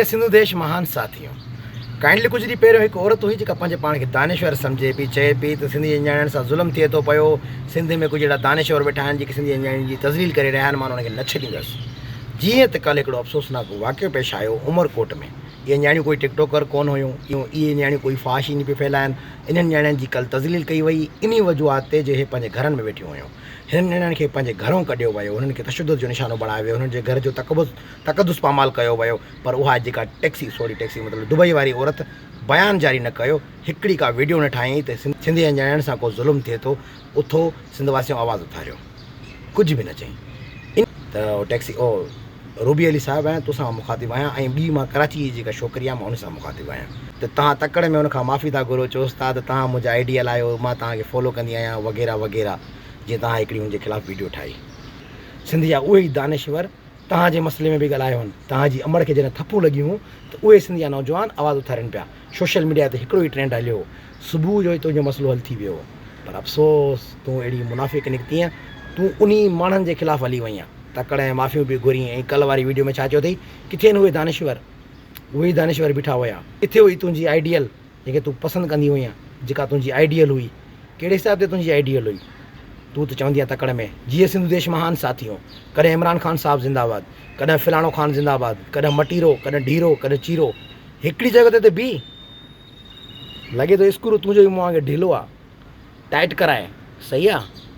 सिंधु देश महान साथियों, काइंडली कुछ ॾींहं पहिरियों हिकु औरत हुई जेका पंहिंजे पाण खे दानेश्वर सम्झे पई, चए पई त सिंधी अंजाणनि सां ज़ुल्म थिए थो पियो। सिंध में कुझु अहिड़ा दानेश्वर वेठा आहिनि जेके सिंधी अंजाणनि जी तज़लील करे रहिया आहिनि, मां उन्हनि खे न छॾींदुसि। जीअं त कल्ह हिकिड़ो अफ़सोसनाक वाक़ियो पेश आयो उमरकोट में। इहे नियाणियूं कोई टिकटॉकर कोन हुयूं, इहे नियाणियूं कोई फ़ाशी न पई फैलाइनि। इन्हनि नियाणियुनि जी कल्ह तज़लील कई वई इन वजूहात ते जे इहे पंहिंजे घरनि में वेठियूं हुयूं। हिननि नियाणियुनि खे पंहिंजे घरों कढियो वियो, हुननि खे तशद्दुद जो निशानो बणायो वियो, हुननि जे घर जो तक़दुस पामाल कयो वियो। पर उहा जेका टैक्सी मतिलबु दुबई वारी औरत बयान जारी न कयो, हिकिड़ी का वीडियो न ठाही त सिंधी अंजाणनि सां को ज़ुल्म थिए थो, उथो सिंधवासियों आवाज़ उथारियो, कुझु बि न चई। त टैक्सी रूबी अली साहिबु आहियां, तोसां मुखातिबु आहियां, ऐं ॿी मां कराची जी जेका छोकिरी आहे मां उन सां मुखातिबु आहियां। त तव्हां तकड़ में उनखां माफ़ी था घुरो, चयोसि था त तव्हां मुंहिंजा आइडियल आहियो, मां तव्हांखे फॉलो कंदी आहियां वग़ैरह वग़ैरह। जीअं तव्हां हिकिड़ी हुनजे ख़िलाफ़ु वीडियो ठाही। सिंध जा उहे ई दानेश्वर तव्हांजे मसइले में बि ॻाल्हायो आहिनि। तव्हांजी अमड़ खे जॾहिं थप्पू लॻियूं त उहे सिंध जा नौजवान आवाज़ उथारनि पिया। सोशल मीडिया ते हिकिड़ो ई ट्रेंड हलियो, सुबुह जो ई तुंहिंजो मसइलो हल थी वियो। पर अफ़सोस, तूं अहिड़ी मुनाफ़िक निकिती आहीं, तूं उन माण्हुनि जे ख़िलाफ़ु हली वई आहीं, तकड़ ऐं माफ़ियूं बि घुरी। ऐं कल्ह वारी वीडियो में छा चयो अथई, किथे आहिनि उहे दानेश्वर बीठा हुया, किथे हुई तुंहिंजी आइडियल जेके तूं पसंदि कंदी हुई, जेका तुंहिंजी आइडियल हुई, कहिड़े हिसाब ते तुंहिंजी आइडियल हुई। तूं त चवंदी आहे तकड़ में, जीअं सिंधु देश महान साथियों, कॾहिं इमरान ख़ान साहिबु ज़िंदाबाद, कॾहिं फ़िलाणो ख़ान ज़िंदाबाद, कॾहिं मटीरो, कॾहिं ढीरो, कॾहिं चीरो। हिकिड़ी जॻह ते बि लॻे थो स्क्रू तुंहिंजो ई मुंहं खे ढीलो आहे, टाइट कराए। सही आहे।